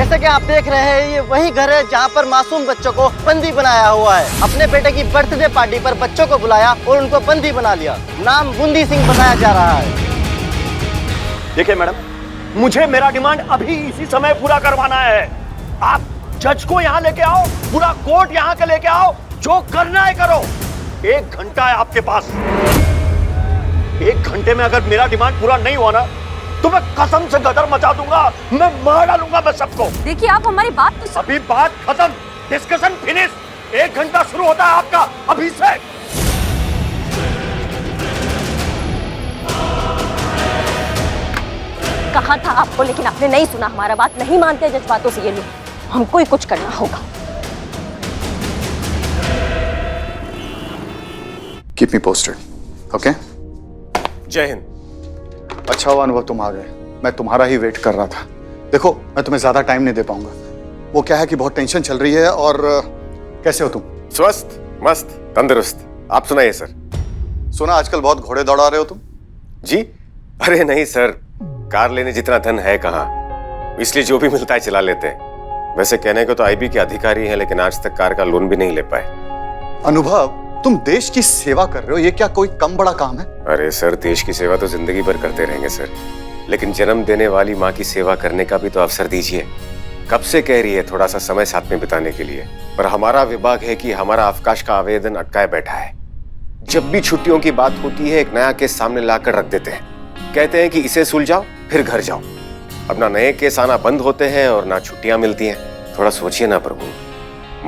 जैसे कि आप देख रहे हैं, ये वही घर है जहाँ पर मासूम बच्चों को बंदी बनाया हुआ है। अपने बेटे की बर्थडे पार्टी पर बच्चों को बुलाया और उनको बंदी बना लिया। नाम बूंदी सिंह बताया जा रहा है। देखिए मैडम, मुझे मेरा डिमांड अभी इसी समय पूरा करवाना है। आप जज को यहाँ लेके आओ, पूरा कोर्ट यहाँ के लेके आओ, जो करना है करो। 1 घंटा है आपके पास। 1 घंटे में अगर मेरा डिमांड पूरा नहीं हुआ ना, तो मैं कसम से गदर मचा दूंगा, मैं मार डालूंगा मैं सबको। देखिए आप हमारी बात तो अभी बात खत्म, डिस्कशन फिनिश। 1 घंटा शुरू होता है आपका अभी से। कहा था आपको, लेकिन आपने नहीं सुना हमारा। बात नहीं मानते जज्बातों से ये लोग। हमको ही कुछ करना होगा। Keep me posted, okay? जय हिंद। अच्छा हुआ अनुभव तुम आ गए, मैं तुम्हारा ही वेट कर रहा था। देखो, मैं तुम्हें ज्यादा टाइम नहीं दे पाऊंगा। वो क्या है कि बहुत टेंशन चल रही है। और कैसे हो तुम? स्वस्थ, मस्त, तंदुरुस्त। आप सुनाइए सर। सुना आजकल बहुत घोड़े दौड़ा रहे हो तुम। जी? अरे नहीं सर, कार लेने जितना धन है कहाँ, इसलिए जो भी मिलता है चला लेते हैं। वैसे कहने को तो आईबी के अधिकारी हैं, लेकिन आज तक कार का लोन भी नहीं ले पाए। अनुभव, तुम देश की सेवा कर रहे हो, ये क्या कोई कम बड़ा काम है? अरे सर, देश की सेवा तो जिंदगी भर करते रहेंगे सर, लेकिन जन्म देने वाली माँ की सेवा करने का भी तो अवसर दीजिए। कब से कह रही है थोड़ा सा समय साथ में बिताने के लिए, पर हमारा विभाग है कि हमारा अवकाश का आवेदन अटकाए बैठा है। जब भी छुट्टियों की बात होती है, एक नया केस सामने लाकर रख देते हैं। कहते हैं कि इसे सुलझाओ फिर घर जाओ। अपना नए केस आना बंद होते हैं और ना छुट्टियां मिलती हैं। थोड़ा सोचिए ना प्रभु,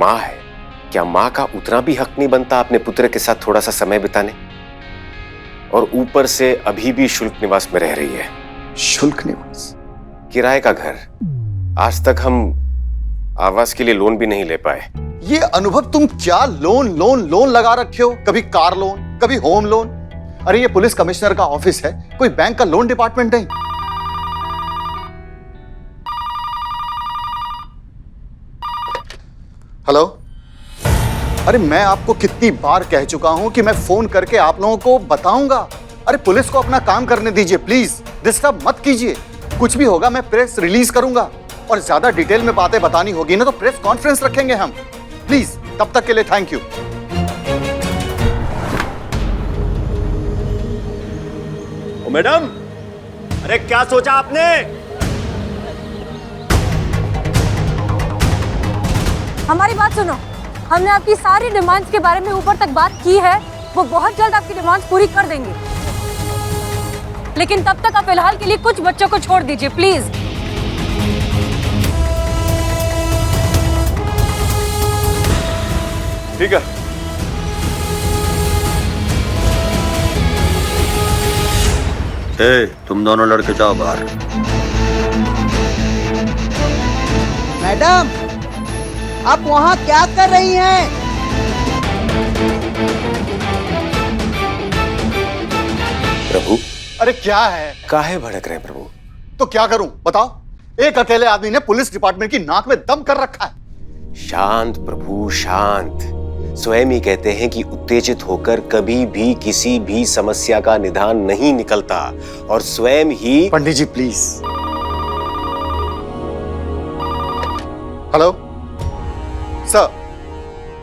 माँ है, क्या माँ का उतना भी हक नहीं बनता अपने पुत्र के साथ थोड़ा सा समय बिताने? और ऊपर से अभी भी शुल्क निवास में रह रही है। शुल्क निवास? किराए का घर। आज तक हम आवास के लिए लोन भी नहीं ले पाए। ये अनुभव, तुम क्या लोन लोन लोन लगा रखे हो? कभी कार लोन, कभी होम लोन। अरे ये पुलिस कमिश्नर का ऑफिस है, कोई बैंक का लोन डिपार्टमेंट नहीं। हेलो? अरे मैं आपको कितनी बार कह चुका हूं कि मैं फोन करके आप लोगों को बताऊंगा। अरे पुलिस को अपना काम करने दीजिए प्लीज, डिस्टर्ब मत कीजिए। कुछ भी होगा मैं प्रेस रिलीज करूंगा, और ज्यादा डिटेल में बातें बतानी होगी ना तो प्रेस कॉन्फ्रेंस रखेंगे हम। प्लीज, तब तक के लिए थैंक यू। ओ मैडम, अरे क्या सोचा आपने? हमारी बात सुनो। हमने आपकी सारी डिमांड्स के बारे में ऊपर तक बात की है। वो बहुत जल्द आपकी डिमांड्स पूरी कर देंगे, लेकिन तब तक आप फिलहाल के लिए कुछ बच्चों को छोड़ दीजिए प्लीज। ठीक है। तुम दोनों लड़के जाओ बाहर। मैडम, आप वहाँ क्या कर रही हैं? प्रभु, अरे क्या है? काहे भड़क रहे हैं प्रभु? तो क्या करूं बताओ? एक अकेले आदमी ने पुलिस डिपार्टमेंट की नाक में दम कर रखा है। शांत प्रभु, शांत। स्वयं ही कहते हैं कि उत्तेजित होकर कभी भी किसी भी समस्या का निदान नहीं निकलता, और स्वयं ही। पंडित जी प्लीज। हेलो सर,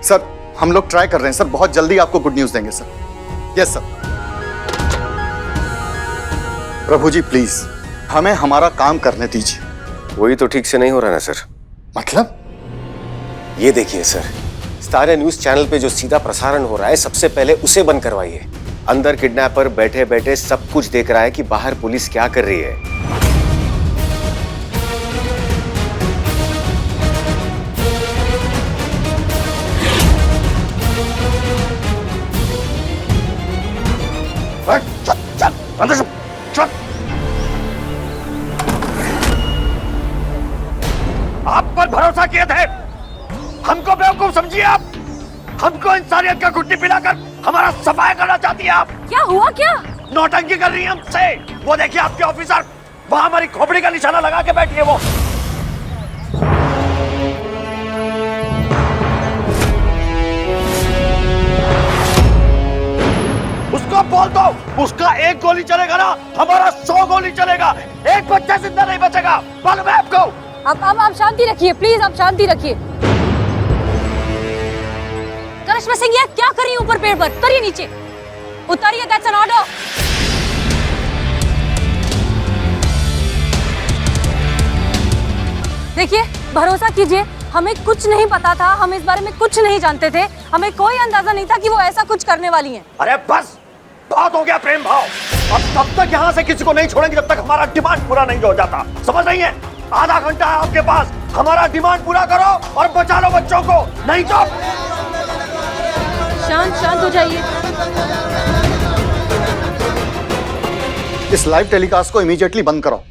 सर हम लोग ट्राई कर रहे हैं सर, बहुत जल्दी आपको गुड न्यूज देंगे sir. Yes sir. Prabhu ji please, हमें हमारा काम करने दीजिए। वही तो ठीक से नहीं हो रहा ना सर। मतलब? ये देखिए सर, सारे न्यूज चैनल पे जो सीधा प्रसारण हो रहा है, सबसे पहले उसे बंद करवाइए। अंदर किडनैपर बैठे बैठे सब कुछ देख रहा है कि बाहर पुलिस क्या कर रही है। अंदर चल। आप पर भरोसा किए थे, हमको बेवकूफ समझिए आप। हमको इंसानियत का घुट्टी पिलाकर हमारा सफाया करना चाहती है आप। क्या हुआ? क्या नौटंकी कर रही है हमसे? वो देखिए आपके ऑफिसर वहां हमारी खोपड़ी का निशाना लगा के बैठी है। वो उसको बोल दो, उसका एक गोली चलेगा ना, हमारा 100 गोली चलेगा। एक बच्चा जिंदा नहीं बचेगा, मालूम है आपको? आप शांति रखिए प्लीज, आप शांति रखिए। करिश्मा सिंह ये क्या कर रही है ऊपर पेड़ पर? उतरिए नीचे, उतरिए, दैट्स एन ऑर्डर। देखिए भरोसा कीजिए, हमें कुछ नहीं पता था, हम इस बारे में कुछ नहीं जानते थे, हमें कोई अंदाजा नहीं था कि वो ऐसा कुछ करने वाली हैं। अरे बस, बहुत हो गया प्रेम भाव। अब तब तक यहाँ से किसी को नहीं छोड़ेंगे जब तक हमारा डिमांड पूरा नहीं हो जाता, समझ रही है? आधा घंटा है आपके पास, हमारा डिमांड पूरा करो और बचा लो बच्चों को, नहीं तो। शांत हो जाइए। इस लाइव टेलीकास्ट को इमीडिएटली बंद करो।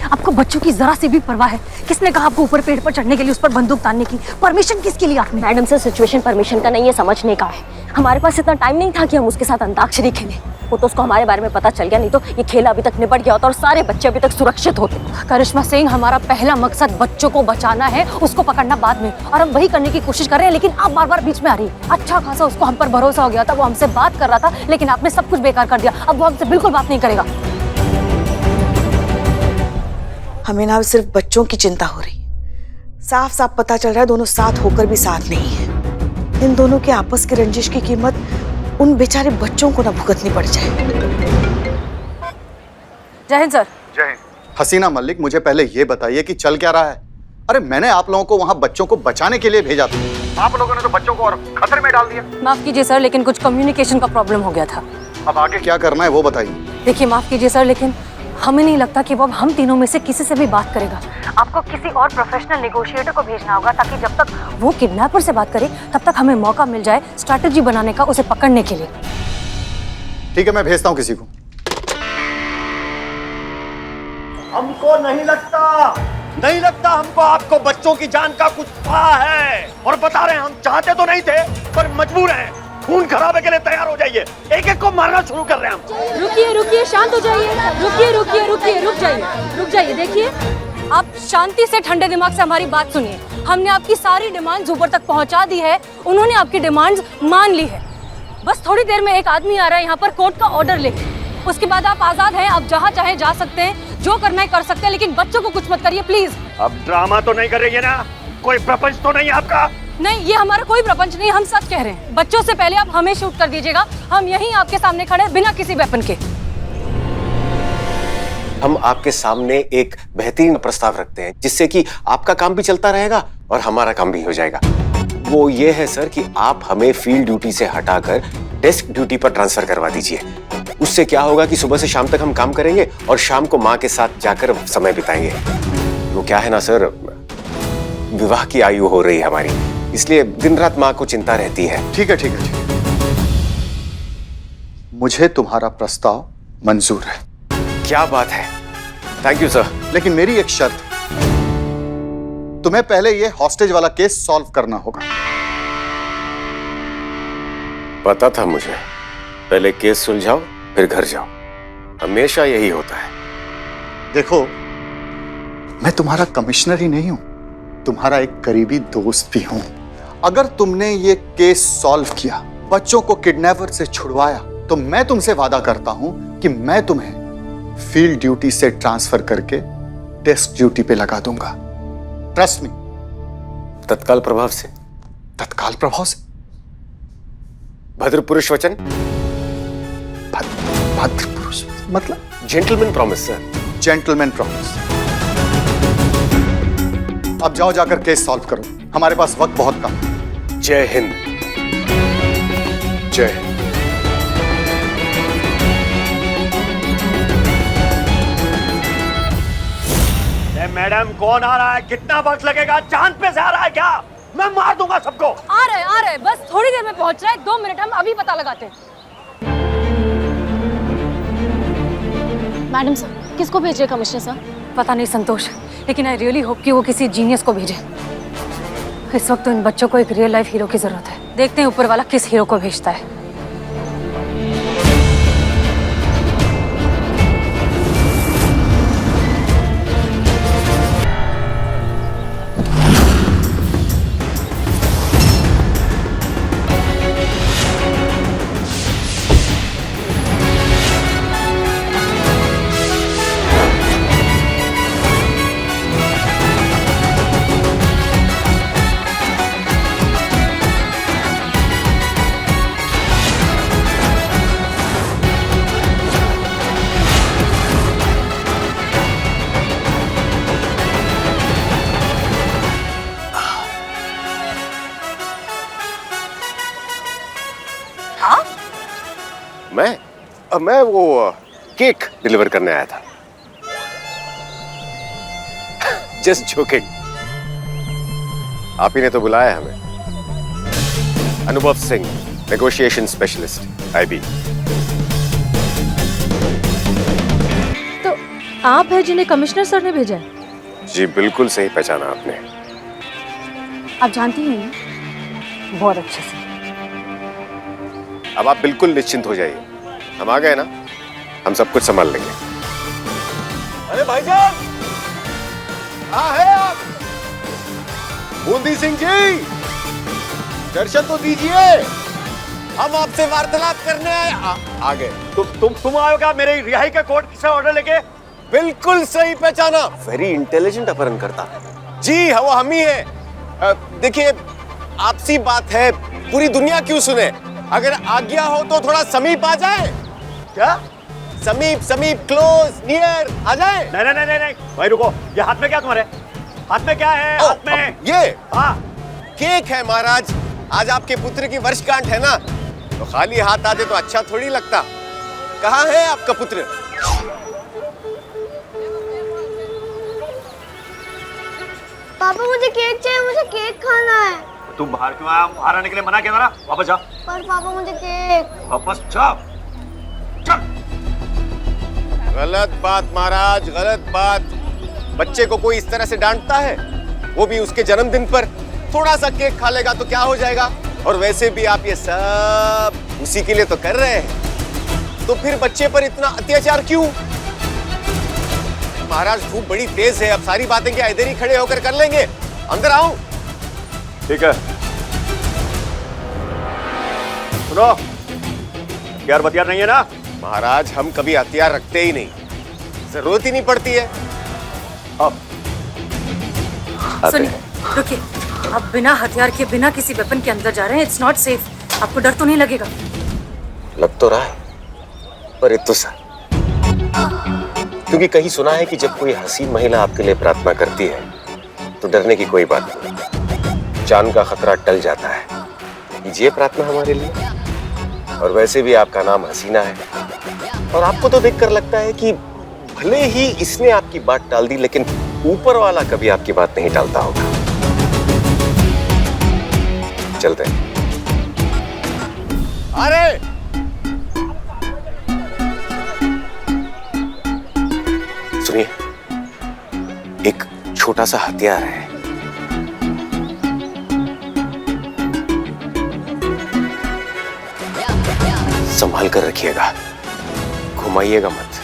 आपको बच्चों की जरा सी भी परवाह है? किसने कहा आपको ऊपर पेड़ पर चढ़ने के लिए, उस पर बंदूक तानने की परमिशन किसके लिए आपने? मैडम सर, सिचुएशन परमिशन का नहीं है, समझने का है। हमारे पास इतना टाइम नहीं था कि हम उसके साथ अंताक्षरी खेलें। वो तो उसको हमारे बारे में पता चल गया, नहीं तो ये खेल अभी तक निपट गया होता और सारे बच्चे अभी तक सुरक्षित होते। करिश्मा सिंह, हमारा पहला मकसद बच्चों को बचाना है, उसको पकड़ना बाद में, और हम वही करने की कोशिश कर रहे हैं, लेकिन आप बार बार बीच में आ रही है। अच्छा खासा उसको हम पर भरोसा हो गया था, वो हमसे बात कर रहा था, लेकिन आपने सब कुछ बेकार कर दिया। अब वो हमसे बिल्कुल बात नहीं करेगा। हमें ना सिर्फ बच्चों की चिंता हो रही है, साफ साफ पता चल रहा है दोनों साथ होकर भी साथ नहीं है। इन दोनों के आपस की रंजिश की कीमत उन बेचारे बच्चों को ना भुगतनी पड़ जाए। जय हिंद सर। जय हिंद। हसीना मलिक, मुझे पहले ये बताइए कि चल क्या रहा है? अरे मैंने आप लोगों को वहाँ बच्चों को बचाने के लिए भेजा था, आप लोगों ने तो बच्चों को और खतरे में डाल दिया। माफ कीजिए सर, लेकिन कुछ कम्युनिकेशन का प्रॉब्लम हो गया था। अब आगे क्या करना है वो बताइए। देखिए माफ कीजिए सर, लेकिन हमें नहीं लगता कि वो अब हम तीनों में से किसी से भी बात करेगा। आपको किसी और प्रोफेशनल नेगोशिएटर को भेजना होगा, ताकि जब तक वो किडनैपर से बात करे तब तक हमें मौका मिल जाए स्ट्रैटेजी बनाने का, उसे पकड़ने के लिए। ठीक है, मैं भेजता हूँ किसी को। हमको नहीं लगता हमको आपको बच्चों की जान का कुछ पता है, और बता रहे हैं, हम चाहते तो नहीं थे पर मजबूर हैं। खून खराबे के लिए तैयार हो जाइए, एक एक को मारना शुरू कर रहे हैं हम। रुकिए, शांत हो जाइए। रुक जाइए। देखिए, आप शांति से ठंडे दिमाग से हमारी बात सुनिए। हमने आपकी सारी डिमांड्स ऊपर तक पहुंचा दी है, उन्होंने आपकी डिमांड्स मान ली है। बस थोड़ी देर में एक आदमी आ रहा है यहाँ पर कोर्ट का ऑर्डर लेके, उसके बाद आप आजाद हैं, आप जहाँ चाहे जा सकते हैं, जो करना है कर सकते हैं, लेकिन बच्चों को कुछ मत करिए प्लीज। अब ड्रामा तो नहीं कर रही है ना? कोई प्रपंच तो नहीं आपका? नहीं, ये हमारा कोई प्रपंच नहीं, हम सच कह रहे हैं। बच्चों से पहले आप हमें शूट कर दीजिएगा, हम यहीं आपके सामने खड़े बिना किसी वेपन के। हम आपके सामने एक बेहतरीन प्रस्ताव रखते हैं, जिससे कि आपका काम भी चलता रहेगा और हमारा काम भी हो जाएगा। वो ये है सर कि आप हमें फील्ड ड्यूटी से हटाकर डेस्क ड्यूटी पर ट्रांसफर करवा दीजिए। उससे क्या होगा कि सुबह से शाम तक हम काम करेंगे और शाम को माँ के साथ जाकर समय बिताएंगे। वो क्या है ना सर, विवाह की आयु हो रही है हमारी, इसलिए दिन रात माँ को चिंता रहती है। ठीक है। मुझे तुम्हारा प्रस्ताव मंजूर है। क्या बात है, थैंक यू सर। लेकिन मेरी एक शर्त, तुम्हें पहले ये हॉस्टेज वाला केस सॉल्व करना होगा। पता था मुझे, पहले केस सुलझाओ फिर घर जाओ, हमेशा यही होता है। देखो, मैं तुम्हारा कमिश्नर ही नहीं हूं, तुम्हारा एक करीबी दोस्त भी हूं। अगर तुमने ये केस सॉल्व किया, बच्चों को किडनैपर से छुड़वाया, तो मैं तुमसे वादा करता हूं कि मैं तुम्हें फील्ड ड्यूटी से ट्रांसफर करके डेस्क ड्यूटी पे लगा दूंगा। Trust me. तत्काल प्रभाव से? तत्काल प्रभाव से। भद्र पुरुष वचन? भद्र पुरुष मतलब? Gentleman promise sir. Gentleman promise. अब जाओ, जाकर केस सॉल्व करो, हमारे पास वक्त बहुत कम है। जय हिंद। जय हिंद। मैडम, कौन आ रहा है? कितना वक्त लगेगा? चांद पे से आ रहा है क्या? मैं मार दूंगा सबको। आ रहे, बस थोड़ी देर में पहुंच रहा है, 2 मिनट, हम अभी पता लगाते हैं। मैडम सर, किसको भेजे कमिश्नर सर? पता नहीं संतोष, लेकिन आई रियली होप कि वो किसी जीनियस को भेजे। इस वक्त तो इन बच्चों को एक रियल लाइफ हीरो की जरूरत है। देखते हैं ऊपर वाला किस हीरो को भेजता है। मैं वो केक डिलीवर करने आया था। Just joking. आप ही ने तो बुलाया हमें। अनुभव सिंह, नेगोशिएशन स्पेशलिस्ट, आईबी। तो आप हैं जिन्हें कमिश्नर सर ने भेजा है? जी बिल्कुल सही पहचाना आपने। आप जानती हैं ना? बहुत अच्छे से। अब आप बिल्कुल निश्चिंत हो जाइए, हम आ गए ना, हम सब कुछ संभाल लेंगे। अरे भाईजान, कहाँ है आप? बूंदी सिंह जी, दर्शन तो दीजिए। हम आपसे वार्तालाप करने आए। आ गए। तुम आए हो क्या मेरे रिहाई का कोर्ट से ऑर्डर लेके? बिल्कुल सही पहचाना। वेरी इंटेलिजेंट अपहरण करता। जी हाँ, वो हम ही है। देखिए, आपसी बात है, पूरी दुनिया क्यों सुने? अगर आज्ञा हो तो थोड़ा समीप आ जाए। क्या? समीप, क्लोज, नियर आ जाए। नहीं, भाई रुको। ये हाथ में क्या तुम्हारे? हाथ में क्या है? हाथ में ये हाँ, केक है महाराज। आज आपके पुत्र की वर्षगांठ है ना, तो खाली हाथ आते तो अच्छा थोड़ी लगता। कहाँ है आपका पुत्र? पापा मुझे केक चाहिए, मुझे केक खाना है। तुम बाहर क्यों आया? बाहर आने के लिए मना किया था ना। वापस जा। पर पापा मुझे केक। वापस जा। चल। गलत बात महाराज, गलत बात। बच्चे को कोई इस तरह से डांटता है? वो भी उसके जन्मदिन पर। थोड़ा सा केक खा लेगा तो क्या हो जाएगा? और वैसे भी आप ये सब उसी के लिए तो कर रहे हैं, तो फिर बच्चे पर इतना अत्याचार क्यों? महाराज धूप बड़ी तेज है, अब सारी बातें क्या इधर ही खड़े होकर कर लेंगे? अंदर आओ। ठीक है, सुनो, हथियार बतियार नहीं है ना? महाराज हम कभी हथियार रखते ही नहीं, जरूरत ही नहीं पड़ती है। अब सुनिए, रुकिए। आप बिना हथियार के, बिना किसी वेपन के अंदर जा रहे हैं। It's not safe. आपको डर तो नहीं लगेगा? लग तो रहा है, पर इतना सा, क्योंकि कहीं सुना है कि जब कोई हसीन महिला आपके लिए प्रार्थना करती है तो डरने की कोई बात नहीं, जान का खतरा टल जाता है। कीजिए प्रार्थना हमारे लिए। और वैसे भी आपका नाम हसीना है, और आपको तो देखकर लगता है कि भले ही इसने आपकी बात टाल दी, लेकिन ऊपर वाला कभी आपकी बात नहीं टालता होगा। चलते हैं। अरे सुनिए, एक छोटा सा हथियार है। संभाल कर रखिएगा, घुमाइएगा मत।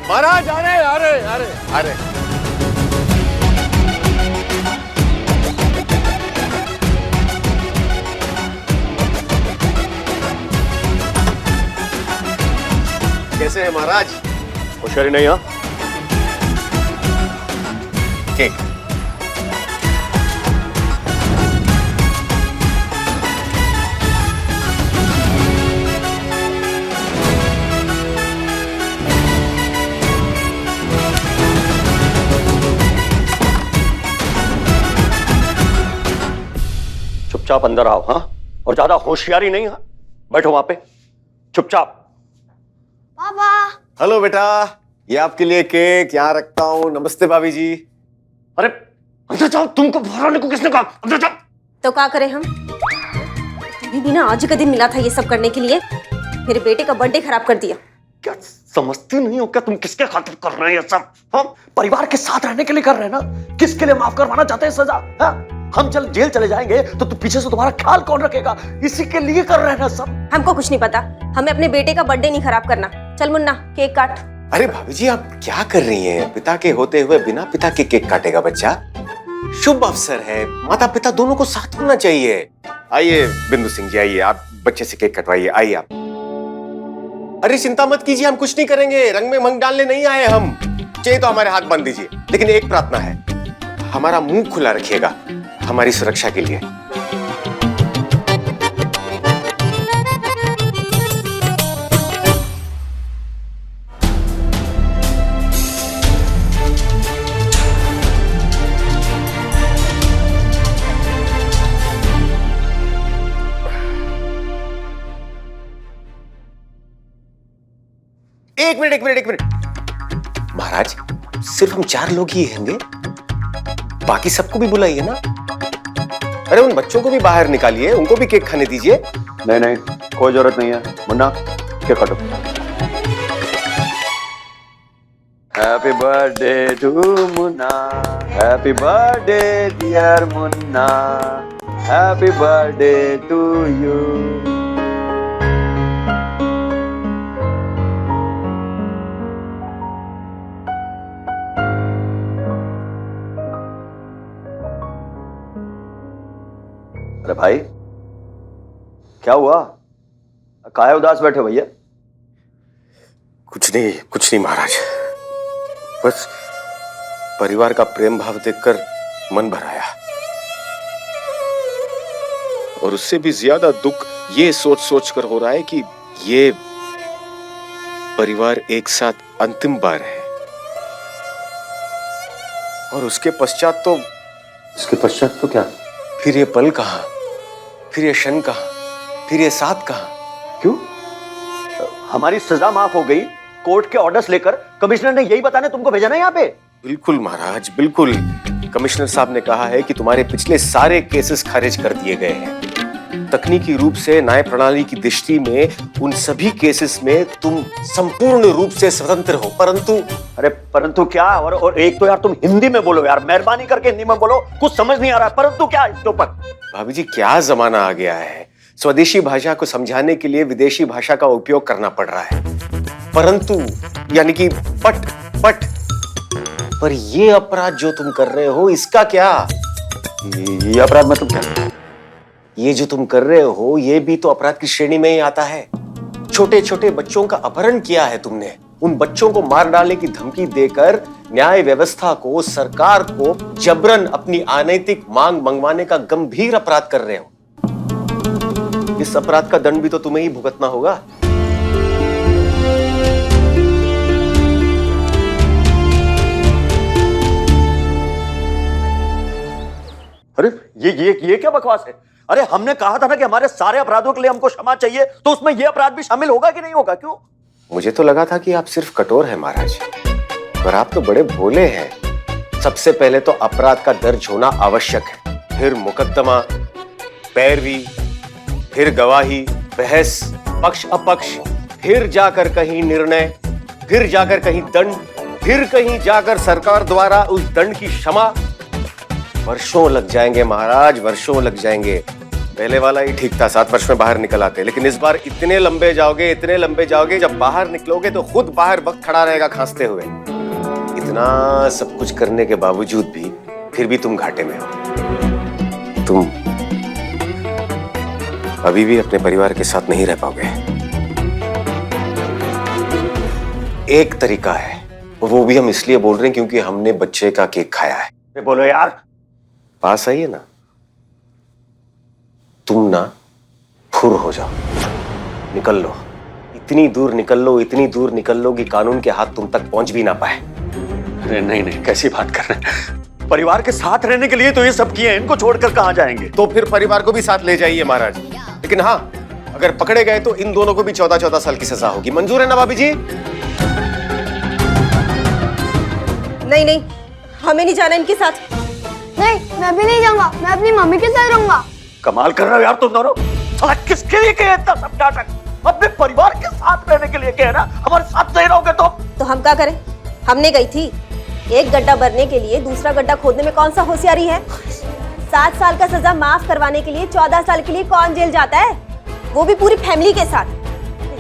महाराज आ रहे। कैसे है महाराज? होशियारी नहीं? हाँ, केक। चुपचाप अंदर आओ। हाँ, और ज्यादा होशियारी नहीं। हाँ, बैठो वहां पे चुपचाप। पापा। हेलो बेटा, ये आपके लिए केक यहाँ रखता हूँ। नमस्ते भाभी जी। अरे अंदर जाओ, तुमको बाहर आने को किसने कहा? अंदर जाओ। तो क्या करें हम? तुम्हें भी ना आज का दिन मिला था ये सब करने के लिए, मेरे बेटे का बर्थडे खराब कर दिया। क्या समझती नहीं हो क्या तुम किसके खातिर कर रहे हैं ये सब? हम परिवार के साथ रहने के लिए कर रहे हैं ना। किसके लिए माफ करवाना चाहते हैं सजा? हम जेल चले जाएंगे तो पीछे से तुम्हारा ख्याल कौन रखेगा? इसी के लिए कर रहे हैं ना सब। हमको कुछ नहीं पता, हमें अपने बेटे का बर्थडे नहीं खराब करना। चल मुन्ना, केक काट। अरे भाभी जी, आप क्या कर रही हैं? पिता के होते हुए बिना पिता के केक काटेगा बच्चा? शुभ अवसर है, माता पिता दोनों को साथ होना चाहिए। आइए बिंदु सिंह जी, आइए, आप बच्चे से केक कटवाइए। आइए आप। अरे चिंता मत कीजिए, हम कुछ नहीं करेंगे। रंग में मंग डालने नहीं आए हम। चाहिए तो हमारे हाथ बांध दीजिए, लेकिन एक प्रार्थना है, हमारा मुंह खुला रखिएगा हमारी सुरक्षा के लिए। एक मिनट महाराज, सिर्फ हम 4 लोग ही होंगे, बाकी सबको भी बुलाइए ना। अरे उन बच्चों को भी बाहर निकालिए, उनको भी केक खाने दीजिए। नहीं नहीं, कोई जरूरत नहीं है। मुन्ना, केक काटो। Happy birthday to Munna, happy birthday dear Munna, happy birthday to you. अरे भाई, क्या हुआ? काहे उदास बैठे भैया? कुछ नहीं महाराज, बस परिवार का प्रेम भाव देखकर मन भर आया, और उससे भी ज्यादा दुख ये सोच कर हो रहा है कि ये परिवार एक साथ अंतिम बार है, और उसके पश्चात तो क्या? फिर ये पल कहां, फिर ये क्षण कहां, फिर ये साथ कहां? क्यों? हमारी सजा माफ हो गई, कोर्ट के ऑर्डर्स लेकर कमिश्नर ने यही बताने तुमको भेजा ना यहाँ पे? बिल्कुल महाराज, बिल्कुल। कमिश्नर साहब ने कहा है कि तुम्हारे पिछले सारे केसेस खारिज कर दिए गए हैं। तकनीकी रूप से न्याय प्रणाली की दृष्टि में उन सभी केसेस में तुम संपूर्ण रूप से स्वतंत्र हो, परंतु क्या? और एक तो यार तुम हिंदी में बोलो यार, मेहरबानी करके हिंदी में बोलो, कुछ समझ नहीं आ रहा। परंतु क्या इसके ऊपर? भाभी जी, क्या जमाना आ गया है, स्वदेशी भाषा को समझाने के लिए विदेशी भाषा का उपयोग करना पड़ रहा है। परंतु यानी कि पट पर ये अपराध जो तुम कर रहे हो, इसका क्या? ये अपराध मतलब क्या? ये जो तुम कर रहे हो, ये भी तो अपराध की श्रेणी में ही आता है। छोटे छोटे बच्चों का अपहरण किया है तुमने, उन बच्चों को मार डालने की धमकी देकर न्याय व्यवस्था को, सरकार को जबरन अपनी अनैतिक मांग मंगवाने का गंभीर अपराध कर रहे हो। इस अपराध का दंड भी तो तुम्हें ही भुगतना होगा। अरे ये क्या बकवास है? अरे हमने कहा था ना कि हमारे सारे अपराधों के लिए हमको क्षमा चाहिए, तो उसमें ये अपराध भी शामिल होगा कि नहीं होगा? क्यों? मुझे तो लगा था कि आप सिर्फ कठोर हैं महाराज, पर आप तो बड़े भोले हैं। सबसे पहले तो अपराध का दर्ज होना आवश्यक है, फिर मुकदमा, पैरवी, फिर गवाही, बहस, पक्ष अपक्ष, फिर जाकर कहीं निर्णय, फिर जाकर कहीं दंड, फिर कहीं जाकर सरकार द्वारा उस दंड की क्षमा। वर्षों लग जाएंगे महाराज, वर्षों लग जाएंगे। पहले वाला ही ठीक था, 7 वर्ष में बाहर निकल आते, लेकिन इस बार इतने लंबे जाओगे, जब बाहर निकलोगे तो खुद बाहर वक्त खड़ा रहेगा खांसते हुए। इतना सब कुछ करने के बावजूद भी फिर भी तुम घाटे में हो। तुम अभी भी अपने परिवार के साथ नहीं रह पाओगे। एक तरीका है, वो भी हम इसलिए बोल रहे हैं क्योंकि हमने बच्चे का केक खाया है। बोलो यार, पास आइए ना। तुम ना फुर हो जाओ, निकल लो, इतनी दूर निकल लो कि कानून के हाथ तुम तक पहुंच भी ना पाए। अरे नहीं, कैसी बात कर रहे हैं? परिवार के साथ रहने के लिए तो ये सब किए हैं, इनको छोड़कर कहां जाएंगे? तो फिर परिवार को भी साथ ले जाइए महाराज, लेकिन हाँ, अगर पकड़े गए तो इन दोनों को भी 14-14 साल की सजा होगी। मंजूर है ना भाभी जी? नहीं, हमें नहीं जाना इनके साथ। नहीं, मैं भी नहीं जाऊंगा, मैं अपनी मम्मी के साथ रहूंगा। कमाल कर रहे हो यार तुम दोनों। साला किसके लिए कहे इतना सब नाटक? अपने परिवार के साथ रहने के लिए कहे ना, हमारे साथ नहीं रहोगे तो हम क्या करें? हमने गई थी, एक गड्ढा भरने के लिए दूसरा गड्ढा खोदने में कौन सा होशियारी है? 7 साल का सजा माफ करवाने के लिए 14 साल के लिए कौन जेल जाता है? वो भी पूरी फैमिली के साथ।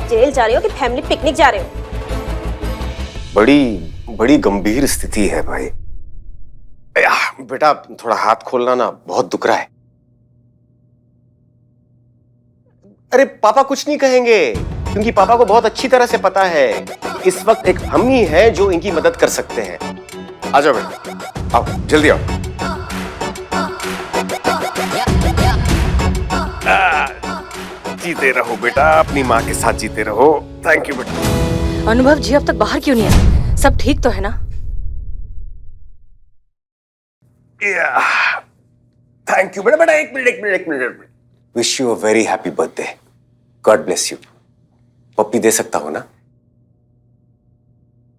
जेल जा रहे हो कि फैमिली पिकनिक जा रहे हो? बड़ी गंभीर स्थिति है भाई। बेटा थोड़ा हाथ खोलना ना, बहुत दुख रहा है। अरे पापा कुछ नहीं कहेंगे, क्योंकि पापा को बहुत अच्छी तरह से पता है इस वक्त एक हम ही है जो इनकी मदद कर सकते हैं। आ जाओ बेटा, आओ जल्दी आओ। जीते रहो बेटा, अपनी माँ के साथ जीते रहो। थैंक यू बेटा। अनुभव जी अब तक बाहर क्यों नहीं आए? सब ठीक तो है ना? थैंक यू बेटा। एक minute. Wish you a very happy birthday. God bless you. पप्पी दे सकता हूं ना?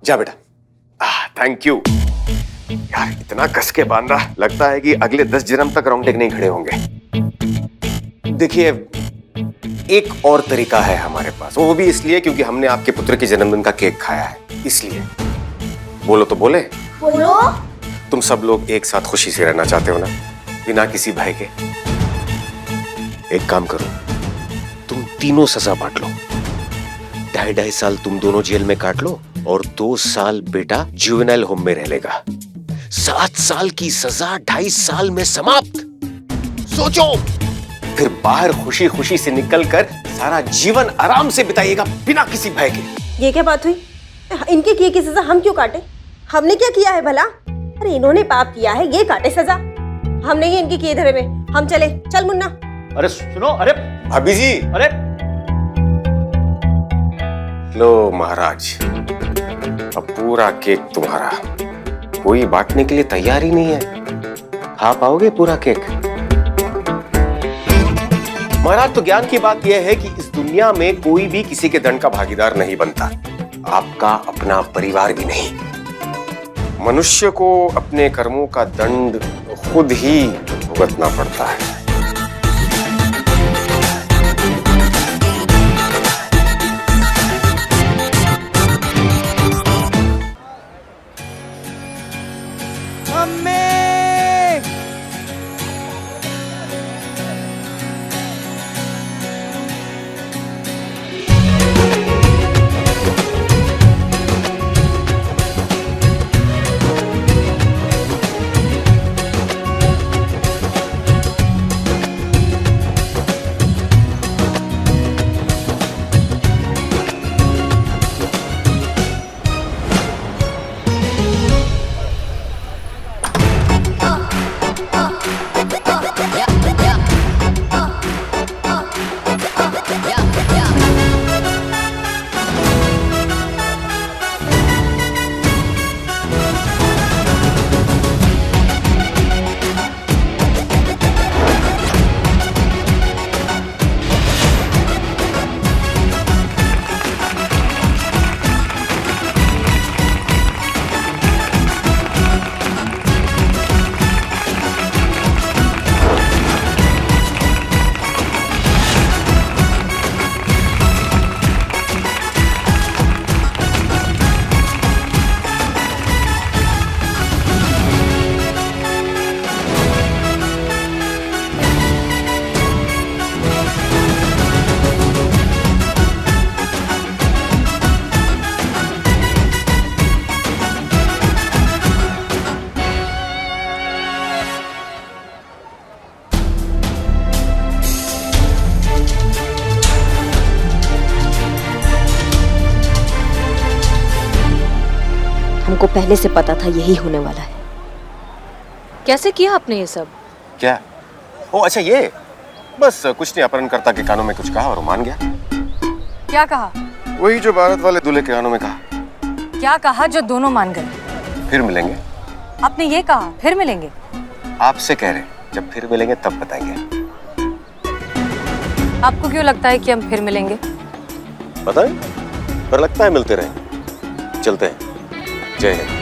जा बेटा। थैंक यू यार, इतना कस के बांधा, लगता है कि अगले 10 जन्म तक रोंगटे नहीं खड़े होंगे। देखिए, एक और तरीका है हमारे पास, वो भी इसलिए क्योंकि हमने आपके पुत्र के जन्मदिन का केक खाया है, इसलिए। बोलो तो बोले। बोलो। तुम सब लोग एक साथ खुशी से रहना चाहते हो ना, बिना किसी भय के? एक काम करो, तुम तीनों सजा बांट लो। 2.5 साल तुम दोनों जेल में काट लो और 2 साल बेटा जुवेनाइल होम में रह लेगा। 7 साल की सजा 2.5 साल में समाप्त। सोचो, फिर बाहर खुशी खुशी से निकलकर सारा जीवन आराम से बिताइएगा बिना किसी भय के। ये क्या बात हुई? इनके किए की सजा हम क्यों काटे? हमने क्या किया है भला? अरे इन्होंने पाप किया है, ये काटे सजा। हम नहीं इनके किए धरे में। हम चले। चल मुन्ना। अरे सुनो, अरे भाभी जी। अरे लो महाराज, अब पूरा केक तुम्हारा। कोई बांटने के लिए तैयार ही नहीं है। खा पाओगे पूरा केक? महाराज, तो ज्ञान की बात यह है कि इस दुनिया में कोई भी किसी के दंड का भागीदार नहीं बनता, आपका अपना परिवार भी नहीं। मनुष्य को अपने कर्मों का दंड खुद ही भुगतना पड़ता है। हमको पहले से पता था यही होने वाला है। कैसे किया आपने ये सब? क्या? ओ अच्छा, ये बस कुछ नहीं, अपहरणकर्ता के कानों में कुछ कहा और वो मान गया। क्या कहा? वही जो भारत वाले दूल्हे के कानों में कहा। क्या कहा जो दोनों मान गए? फिर मिलेंगे। आपने ये कहा फिर मिलेंगे? आपसे कह रहे, जब फिर मिलेंगे तब बताएंगे। आपको क्यों लगता है कि हम फिर मिलेंगे? पता नहीं, पर लगता है मिलते रहेंगे। चलते हैं। जय हिंद।